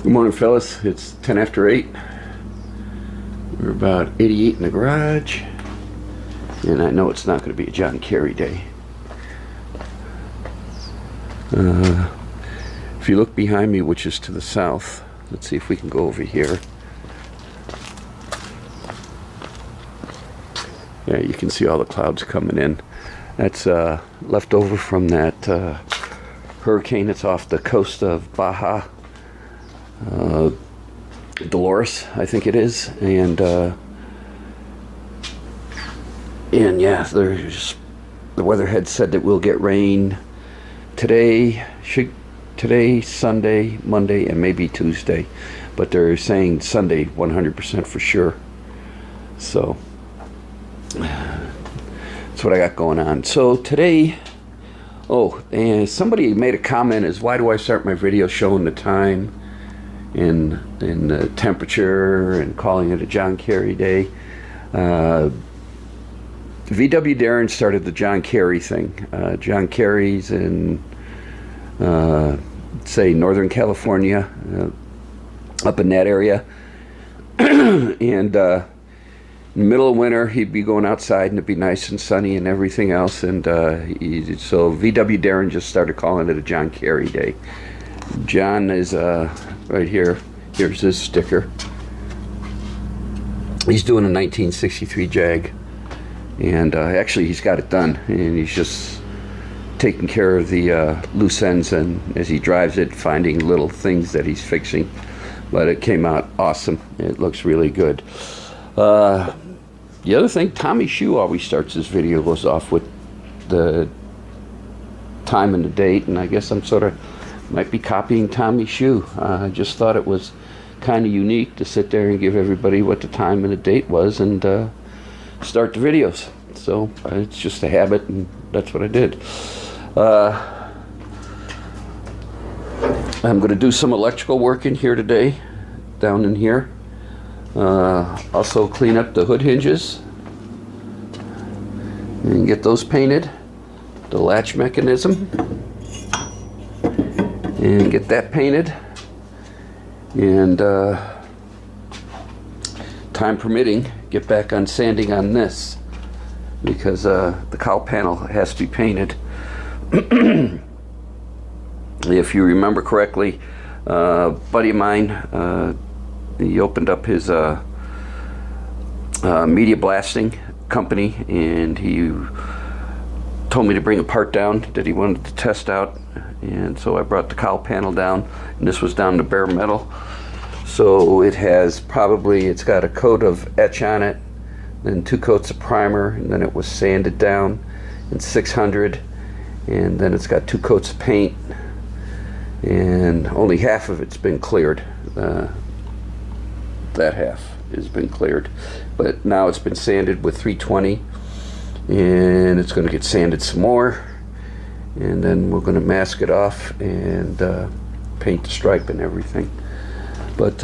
Good morning, fellas. It's 10 after 8. We're about 88 in the garage, and I know it's not going to be a John Kerry day. If you look behind me, which is to the south, let's see if we can go over here. Yeah, you can see all the clouds coming in. That's left over from that hurricane that's off the coast of Baja. Dolores, I think it is, and yeah, there's the weather had said that we'll get rain today, Sunday, Monday, and maybe Tuesday, but they're saying Sunday 100% for sure. So that's what I got going on. So today, and somebody made a comment is, why do I start my video showing the time in the temperature and calling it a John Kerry day? VW Darren started the John Kerry thing. John Kerry's in say Northern California, up in that area, and in the middle of winter he'd be going outside and it'd be nice and sunny and everything else, and so VW Darren just started calling it a John Kerry day. John is right here. Here's his sticker. He's doing a 1963 Jag, and actually he's got it done, and he's just taking care of the loose ends, and as he drives it, finding little things that he's fixing. But it came out awesome. It looks really good. The other thing, Tommy Shoe always starts his videos off with the time and the date, and I guess I'm sort of might be copying Tommy Shoe. I just thought it was kind of unique to sit there and give everybody what the time and the date was, and start the videos. So it's just a habit, and that's what I did. I'm going to do some electrical work in here today, down in here. Also clean up the hood hinges and get those painted, the latch mechanism, and get that painted, and time permitting, get back on sanding on this, because the cowl panel has to be painted. If you remember correctly, a buddy of mine, he opened up his media blasting company, and he told me to bring a part down that he wanted to test out, and so I brought the cowl panel down, and this was down to bare metal. So it has it's got a coat of etch on it, then 2 coats of primer, and then it was sanded down in 600, and then it's got 2 coats of paint, and only half of it's been cleared. That half has been cleared, but now it's been sanded with 320, and it's going to get sanded some more, and then we're going to mask it off and paint the stripe and everything. But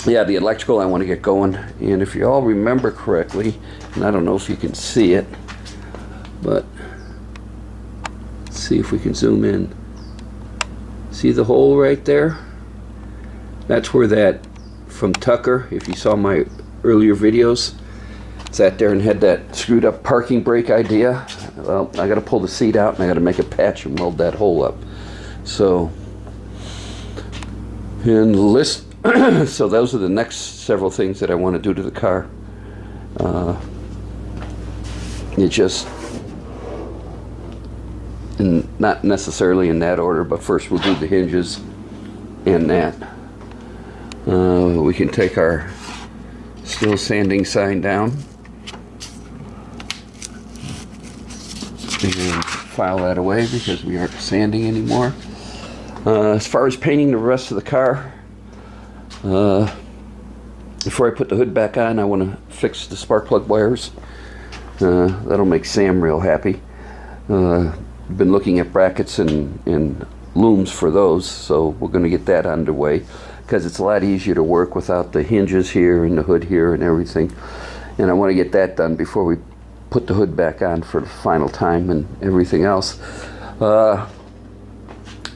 yeah, the electrical I want to get going, and if you all remember correctly, and I don't know if you can see it, but let's see if we can zoom in. See the hole right there? That's where that, from Tucker, if you saw my earlier videos, sat there and had that screwed up parking brake idea. Well, I got to pull the seat out, and I got to make a patch and weld that hole up. So, and the list. So those are the next several things that I want to do to the car. It just, not necessarily in that order, but first we'll do the hinges and that. We can take our still sanding sign down and file that away because we aren't sanding anymore. As far as painting the rest of the car, before I put the hood back on, I want to fix the spark plug wires. That'll make Sam real happy. Been looking at brackets and looms for those, so we're going to get that underway, because it's a lot easier to work without the hinges here and the hood here and everything. And I want to get that done before we put the hood back on for the final time and everything else.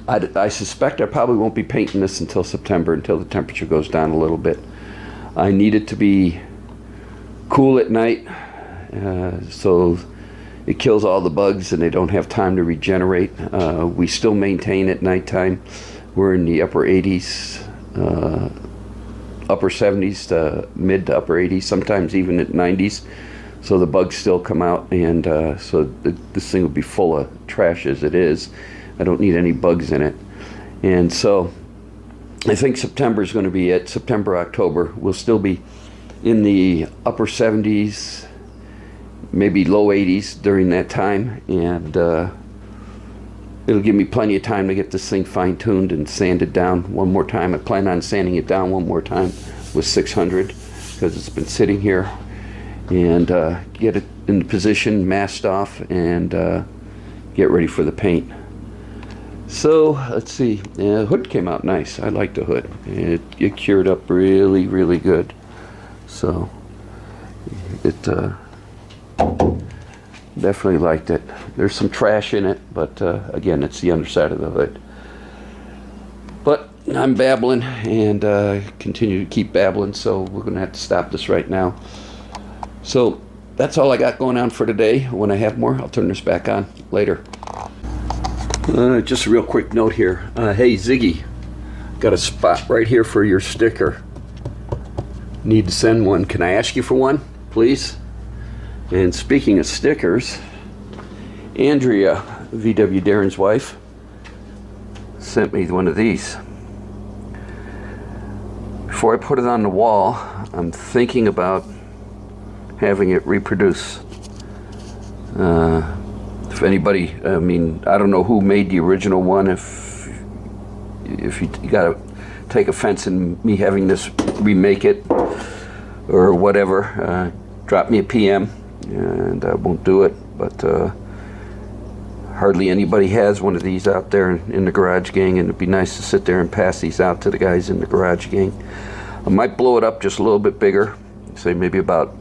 I suspect I probably won't be painting this until September, until the temperature goes down a little bit. I need it to be cool at night, so it kills all the bugs and they don't have time to regenerate. We still maintain at nighttime. We're in the upper 80s, upper 70s to mid to upper 80s, sometimes even at 90s. So the bugs still come out, and so this thing will be full of trash as it is. I don't need any bugs in it. And so I think September is going to be it. September, October. We'll still be in the upper 70s, maybe low 80s during that time. And it'll give me plenty of time to get this thing fine-tuned and sanded down one more time. I plan on sanding it down one more time with 600 because it's been sitting here. And get it in position, masked off, and get ready for the paint. So let's see. The hood came out nice. I like the hood. It cured up really, really good. So it definitely liked it. There's some trash in it, but again, it's the underside of the hood. But I'm babbling and continue to keep babbling, so we're going to have to stop this right now. So that's all I got going on for today. When I have more, I'll turn this back on later. Just a real quick note here. Hey Ziggy, got a spot right here for your sticker. Need to send one. Can I ask you for one, please? And speaking of stickers, Andrea, VW Darren's wife, sent me one of these. Before I put it on the wall, I'm thinking about having it reproduce. If anybody, I mean, I don't know who made the original one. If you gotta take offense in me having this remake it or whatever, drop me a PM and I won't do it. But hardly anybody has one of these out there in the garage gang, and it'd be nice to sit there and pass these out to the guys in the garage gang. I might blow it up just a little bit bigger, say maybe about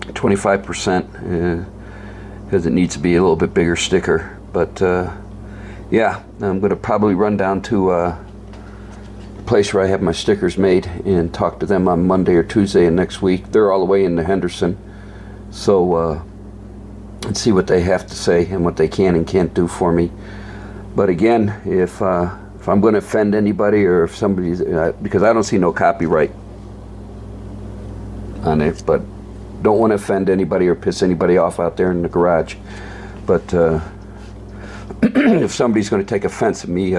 25%, because it needs to be a little bit bigger sticker. But yeah, I'm going to probably run down to a place where I have my stickers made and talk to them on Monday or Tuesday of next week. They're all the way into Henderson, so let's see what they have to say and what they can and can't do for me. But again, if I'm going to offend anybody, or if somebody's because I don't see no copyright on it, but don't want to offend anybody or piss anybody off out there in the garage. But if somebody's going to take offense at me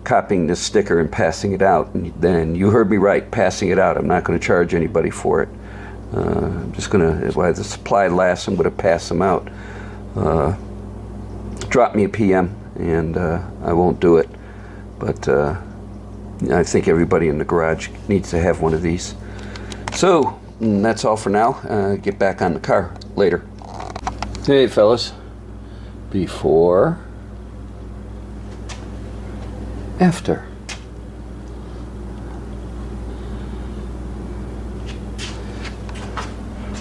copying this sticker and passing it out, then you heard me right, passing it out. I'm not going to charge anybody for it. I'm just going to, while the supply lasts, I'm going to pass them out. Drop me a PM and I won't do it. But I think everybody in the garage needs to have one of these. So that's all for now. Get back on the car later. Hey fellas, before, after.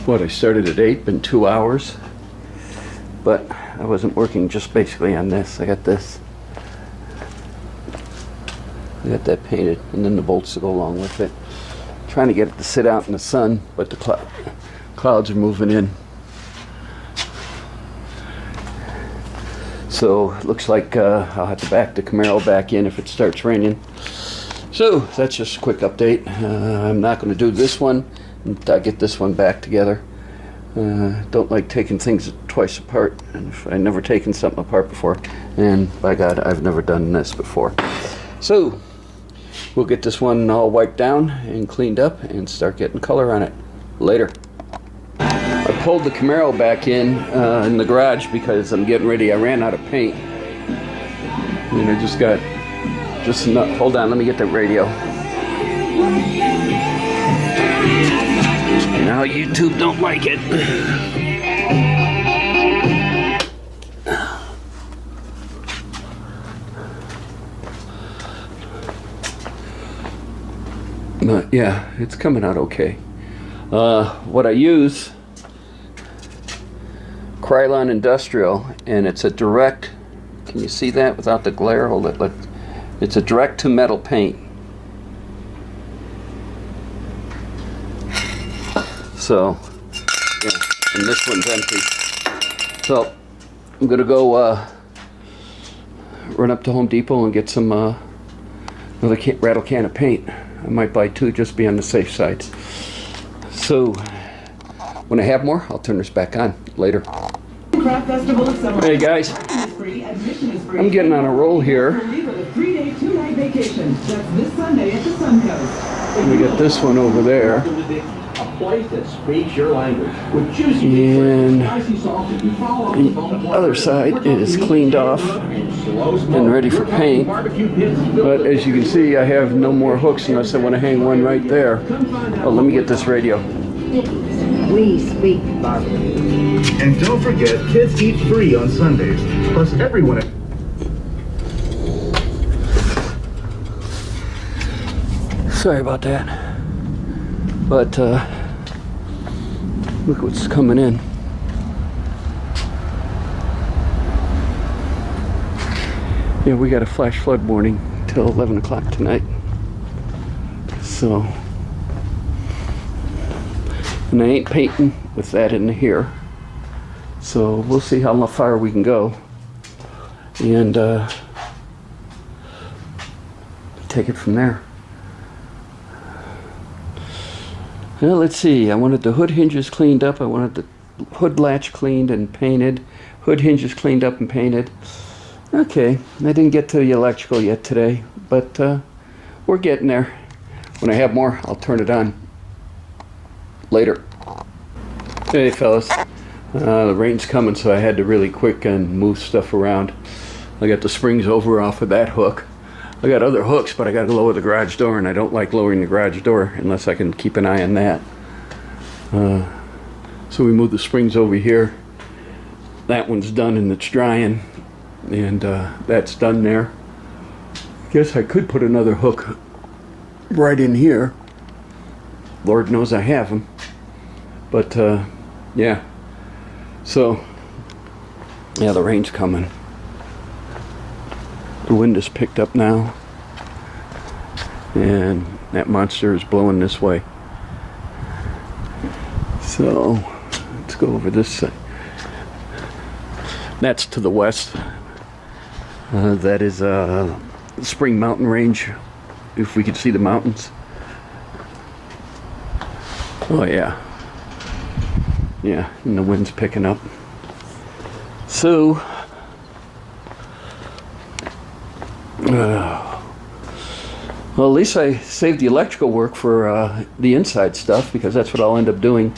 What, I started at 8, been 2 hours, but I wasn't working just basically on this. I got this. I got that painted, and then the bolts to go along with it. Trying to get it to sit out in the sun, but the clouds are moving in. So it looks like I'll have to back the Camaro back in if it starts raining. So that's just a quick update. I'm not going to do this one until I get this one back together. Don't like taking things twice apart. And I've never taken something apart before, and by God, I've never done this before. So we'll get this one all wiped down and cleaned up and start getting color on it later. I pulled the Camaro back in the garage because I'm getting ready. I ran out of paint. And I just got enough. Hold on, let me get the radio. Now YouTube don't like it. But yeah, it's coming out okay. What I use, Krylon Industrial, and it's a direct Can you see that without the glare? Hold it. It's a direct to metal paint. So, yeah, and this one's empty. So, I'm gonna go run up to Home Depot and get some another rattle can of paint. I might buy 2 just to be on the safe side. So, when I have more, I'll turn this back on later. Hey guys, I'm getting on a roll here. We got this one over there. And the other side is cleaned off and ready for paint. But as you can see, I have no more hooks unless I want to hang one right there. Oh, let me get this radio. We speak Barbara. And don't forget, kids eat free on Sundays. Plus everyone... Sorry about that. But, look what's coming in. Yeah, we got a flash flood warning till 11 o'clock tonight. So... And I ain't painting with that in here. So we'll see how far we can go. And take it from there. Well, let's see. I wanted the hood hinges cleaned up. I wanted the hood latch cleaned and painted. Hood hinges cleaned up and painted. Okay, I didn't get to the electrical yet today, but we're getting there. When I have more, I'll turn it on later. Hey fellas, the rain's coming, so I had to really quick and move stuff around. I got the springs over off of that hook. I got other hooks, but I got to lower the garage door, and I don't like lowering the garage door unless I can keep an eye on that. So we moved the springs over here. That one's done and it's drying, and that's done there. Guess I could put another hook right in here. Lord knows I have them. But yeah, so yeah, the rain's coming. The wind is picked up now, and that monster is blowing this way. So let's go over this side. That's to the west. That is Spring Mountain Range, if we could see the mountains. Oh yeah. Yeah, and the wind's picking up. So, well, at least I saved the electrical work for the inside stuff, because that's what I'll end up doing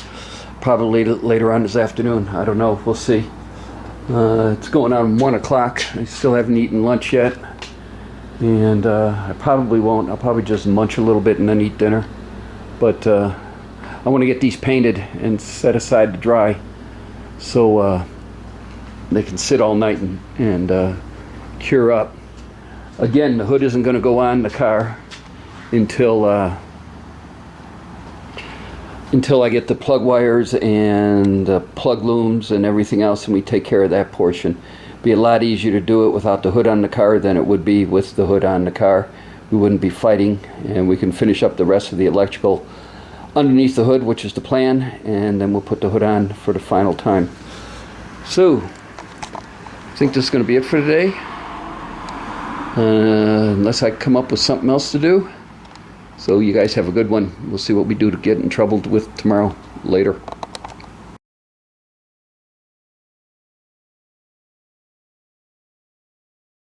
probably later on this afternoon. I don't know, we'll see. It's going on 1 o'clock. I still haven't eaten lunch yet, and I probably won't. I'll probably just munch a little bit and then eat dinner. But I want to get these painted and set aside to dry, so they can sit all night and cure up. Again, the hood isn't going to go on the car until I get the plug wires and the plug looms and everything else, and we take care of that portion. It'd be a lot easier to do it without the hood on the car than it would be with the hood on the car. We wouldn't be fighting, and we can finish up the rest of the electrical underneath the hood, which is the plan, and then we'll put the hood on for the final time. So, I think this is going to be it for today. Unless I come up with something else to do. So you guys have a good one. We'll see what we do to get in trouble with tomorrow later.